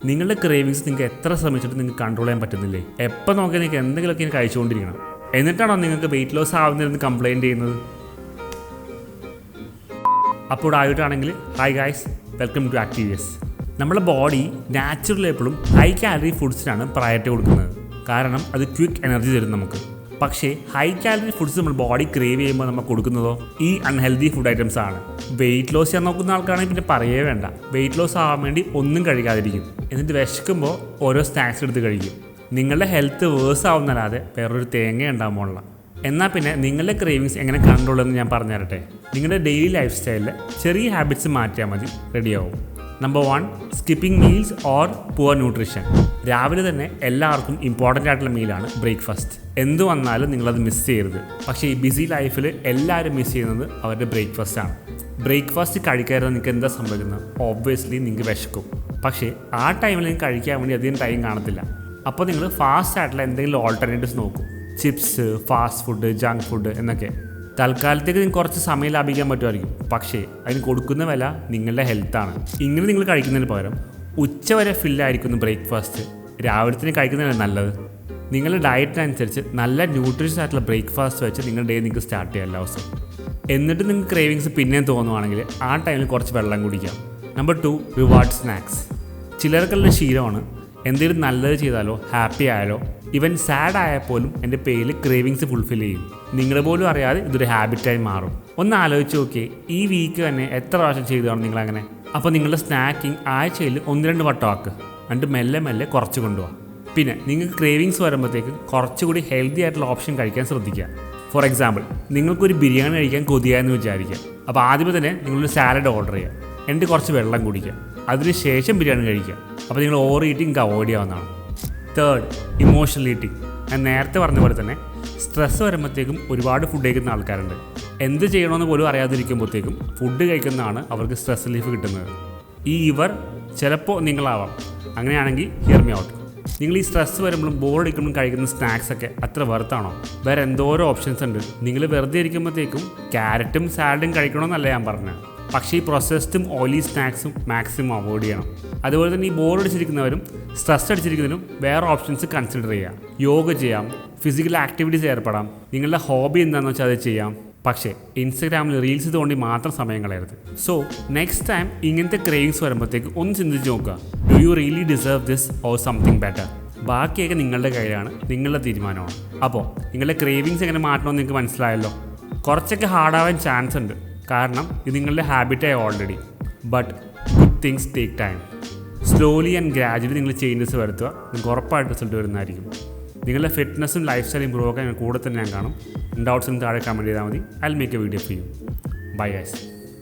നിങ്ങളുടെ ക്രേവിങ്സ് നിങ്ങൾക്ക് എത്ര ശ്രമിച്ചിട്ട് നിങ്ങൾക്ക് കൺട്രോൾ ചെയ്യാൻ പറ്റുന്നില്ലേ? എപ്പോൾ നോക്കിയാൽ നിങ്ങൾക്ക് എന്തെങ്കിലുമൊക്കെ കഴിച്ചുകൊണ്ടിരിക്കണം. എന്നിട്ടാണോ നിങ്ങൾക്ക് വെയിറ്റ് ലോസ് ആവുന്നതിന് കംപ്ലയിൻറ്റ് ചെയ്യുന്നത്? അപ്പോൾ ആയിട്ടാണെങ്കിൽ ഹായ് ഗായ്സ്, വെൽക്കം ടു ആക്റ്റീവിയസ്. നമ്മുടെ ബോഡി നാച്ചുറൽ എപ്പോഴും ഹൈ കാലറി ഫുഡ്സിനാണ് പ്രയോറിറ്റി കൊടുക്കുന്നത്. കാരണം അത് ക്വിക്ക് എനർജി തരും നമുക്ക്. പക്ഷേ ഹൈ കാലറി ഫുഡ്സ് നമ്മൾ ബോഡി ക്രേവ് ചെയ്യുമ്പോൾ നമ്മൾ കൊടുക്കുന്നതോ ഈ അൺഹെൽത്തി ഫുഡ് ഐറ്റംസ് ആണ്. വെയിറ്റ് ലോസ് ചെയ്യാൻ നോക്കുന്ന ആൾക്കാണെങ്കിൽ പിന്നെ പറയേ വേണ്ട. വെയിറ്റ് ലോസ് ആവാൻ വേണ്ടി ഒന്നും കഴിക്കാതിരിക്കും. എന്നിട്ട് വിശക്കുമ്പോൾ ഓരോ സ്നാക്സ് എടുത്ത് കഴിക്കും. നിങ്ങളുടെ ഹെൽത്ത് വേഴ്സ് ആവുന്നല്ലാതെ വേറൊരു തേങ്ങ ഉണ്ടാകുമ്പോഴുള്ള. എന്നാൽ പിന്നെ നിങ്ങളുടെ ക്രേവിങ്സ് എങ്ങനെ കൺട്രോൾ എന്ന് ഞാൻ പറഞ്ഞു തരട്ടെ. നിങ്ങളുടെ ഡെയിലി ലൈഫ് സ്റ്റൈലിൽ ചെറിയ ഹാബിറ്റ്സ് മാറ്റിയാൽ മതി, റെഡിയാവും. Number 1, skipping meals or poor nutrition. രാവിലെ തന്നെ എല്ലാവർക്കും ഇമ്പോർട്ടൻ്റ് ആയിട്ടുള്ള മീലാണ് ബ്രേക്ക്ഫാസ്റ്റ്. എന്ത് വന്നാലും നിങ്ങളത് മിസ് ചെയ്യരുത്. പക്ഷേ ഈ ബിസി ലൈഫിൽ എല്ലാവരും മിസ് ചെയ്യുന്നത് അവരുടെ ബ്രേക്ക്ഫാസ്റ്റ് ആണ്. ബ്രേക്ക്ഫാസ്റ്റ് കഴിക്കാതെ നിങ്ങൾക്ക് എന്താ സംഭവിക്കുന്നത്? ഓബ്വിയസ്ലി നിങ്ങൾക്ക് വിശക്കും. പക്ഷേ ആ ടൈമിൽ നിങ്ങൾക്ക് കഴിക്കാൻ വേണ്ടി അധികം ടൈം കാണത്തില്ല. അപ്പോൾ നിങ്ങൾ ഫാസ്റ്റ് ആയിട്ടുള്ള എന്തെങ്കിലും ഓൾട്ടർനേറ്റീവ്സ് നോക്കും. Chips, fast food, junk food എന്നൊക്കെ. തൽക്കാലത്തേക്ക് നിങ്ങൾക്ക് കുറച്ച് സമയം ലാഭിക്കാൻ പറ്റുമായിരിക്കും. പക്ഷേ അതിന് കൊടുക്കുന്ന വില നിങ്ങളുടെ ഹെൽത്താണ്. ഇങ്ങനെ നിങ്ങൾ കഴിക്കുന്നതിന് പകരം ഉച്ചവരെ ഫില്ലായിരിക്കുന്നു ബ്രേക്ക്ഫാസ്റ്റ്. രാവിലത്തിന് കഴിക്കുന്നതല്ലേ നല്ലത്. നിങ്ങളുടെ ഡയറ്റിനനുസരിച്ച് നല്ല ന്യൂട്രീഷ്യസ് ആയിട്ടുള്ള ബ്രേക്ക്ഫാസ്റ്റ് വെച്ച് നിങ്ങളുടെ ഡേ നിങ്ങൾക്ക് സ്റ്റാർട്ട് ചെയ്യാം എല്ലാ ദിവസവും. എന്നിട്ട് നിങ്ങൾക്ക് ക്രേവിങ്സ് പിന്നെയും തോന്നുവാണെങ്കിൽ ആ ടൈമിൽ കുറച്ച് വെള്ളം കുടിക്കാം. Number 2, reward snacks. ചിലർക്കുള്ള ശീലമാണ് എന്തെങ്കിലും നല്ലത് ചെയ്താലോ ഹാപ്പി ആയാലോ ഈവൻ സാഡ് ആയാൽ പോലും എൻ്റെ പേരിൽ ക്രേവിങ്സ് ഫുൾഫിൽ ചെയ്യും. നിങ്ങൾ പോലും അറിയാതെ ഇതൊരു ഹാബിറ്റായി മാറും. ഒന്ന് ആലോചിച്ച് നോക്കിയേ, ഈ വീക്ക് തന്നെ എത്ര പ്രാവശ്യം ചെയ്തതാണ് നിങ്ങളങ്ങനെ? അപ്പോൾ നിങ്ങളുടെ സ്നാക്കിങ് ആഴ്ചയിൽ 1-2 വട്ടം ആക്കുക. എന്നിട്ട് മെല്ലെ മെല്ലെ കുറച്ച് കൊണ്ടുപോകാം. പിന്നെ നിങ്ങൾക്ക് ക്രേവിങ്സ് വരുമ്പോഴത്തേക്ക് കുറച്ചുകൂടി ഹെൽത്തി ആയിട്ടുള്ള ഓപ്ഷൻ കഴിക്കാൻ ശ്രദ്ധിക്കുക. ഫോർ എക്സാമ്പിൾ, നിങ്ങൾക്കൊരു ബിരിയാണി കഴിക്കാൻ കൊതിയായെന്ന് വിചാരിക്കുക. അപ്പോൾ ആദ്യമേ തന്നെ നിങ്ങളൊരു സാലഡ് ഓർഡർ ചെയ്യുക. എന്നിട്ട് കുറച്ച് വെള്ളം കുടിക്കുക. അതിനുശേഷം ബിരിയാണി കഴിക്കുക. അപ്പോൾ നിങ്ങൾ ഓവർ ഈറ്റിംഗ് അവോയ്ഡ് ചെയ്യാവുന്നതാണ്. 3rd, emotional eating. ഞാൻ നേരത്തെ പറഞ്ഞ പോലെ തന്നെ സ്ട്രെസ് വരുമ്പോഴത്തേക്കും ഒരുപാട് ഫുഡ് കഴിക്കുന്ന ആൾക്കാരുണ്ട്. എന്ത് ചെയ്യണമെന്ന് പോലും അറിയാതിരിക്കുമ്പോഴത്തേക്കും ഫുഡ് കഴിക്കുന്നതാണ് അവർക്ക് സ്ട്രെസ് റിലീഫ് കിട്ടുന്നത്. ഇവർ ചിലപ്പോൾ നിങ്ങളാവാം. അങ്ങനെയാണെങ്കിൽ ഹിയർ മീ ഔട്ട്. നിങ്ങൾ ഈ സ്ട്രെസ് വരുമ്പോഴും ബോറടിക്കുമ്പോഴും കഴിക്കുന്ന സ്നാക്സൊക്കെ അത്ര വെറുത്താണോ? വേറെ എന്തോരോ ഓപ്ഷൻസ് ഉണ്ട്. നിങ്ങൾ വെറുതെ ഇരിക്കുമ്പോഴത്തേക്കും ക്യാരറ്റും സാലഡും കഴിക്കണമെന്നല്ല ഞാൻ പറഞ്ഞത്. പക്ഷേ ഈ പ്രോസസ്ഡും ഓയിലി സ്നാക്സും മാക്സിമം അവോയ്ഡ് ചെയ്യണം. അതുപോലെ തന്നെ ഈ ബോർ അടിച്ചിരിക്കുന്നവരും സ്ട്രെസ് അടിച്ചിരിക്കുന്നതിനും വേറെ ഓപ്ഷൻസ് കൺസിഡർ ചെയ്യാം. യോഗ ചെയ്യാം, ഫിസിക്കൽ ആക്ടിവിറ്റീസ് ഏർപ്പെടാം. നിങ്ങളുടെ ഹോബി എന്താണെന്ന് വെച്ചാൽ അത് ചെയ്യാം. പക്ഷേ ഇൻസ്റ്റഗ്രാമിൽ റീൽസ് തോണ്ടി മാത്രം സമയം കളയരുത്. സോ നെക്സ്റ്റ് ടൈം ഇങ്ങനത്തെ ക്രേവിങ്സ് വരുമ്പോഴത്തേക്ക് ഒന്ന് ചിന്തിച്ച് നോക്കുക. Do you really deserve this or something better? ബാക്കിയൊക്കെ നിങ്ങളുടെ കയ്യിലാണ്, നിങ്ങളുടെ തീരുമാനമാണ്. അപ്പോൾ നിങ്ങളുടെ ക്രേവിങ്സ് എങ്ങനെ മാറ്റണമെന്ന് നിങ്ങൾക്ക് മനസ്സിലായല്ലോ. കുറച്ചൊക്കെ ഹാർഡാവാൻ ചാൻസ് ഉണ്ട്, കാരണം ഇത് നിങ്ങളുടെ ഹാബിറ്റായി already. But good things take time. Slowly and gradually നിങ്ങൾ ചേഞ്ചസ് വരുത്തുക. നിങ്ങൾക്ക് ഉറപ്പായിട്ട് റിസൾട്ട് വരുന്നതായിരിക്കും. നിങ്ങളുടെ ഫിറ്റ്നസ്സും ലൈഫ് സ്റ്റൈലും ഇമ്പ്രൂവ് ആക്കാൻ കൂടെ തന്നെ ഞാൻ കാണും. ഡൗട്ട്സിന് താഴെ കമൻറ്റ് ചെയ്താൽ മതി. I will make A video for you. Bye guys.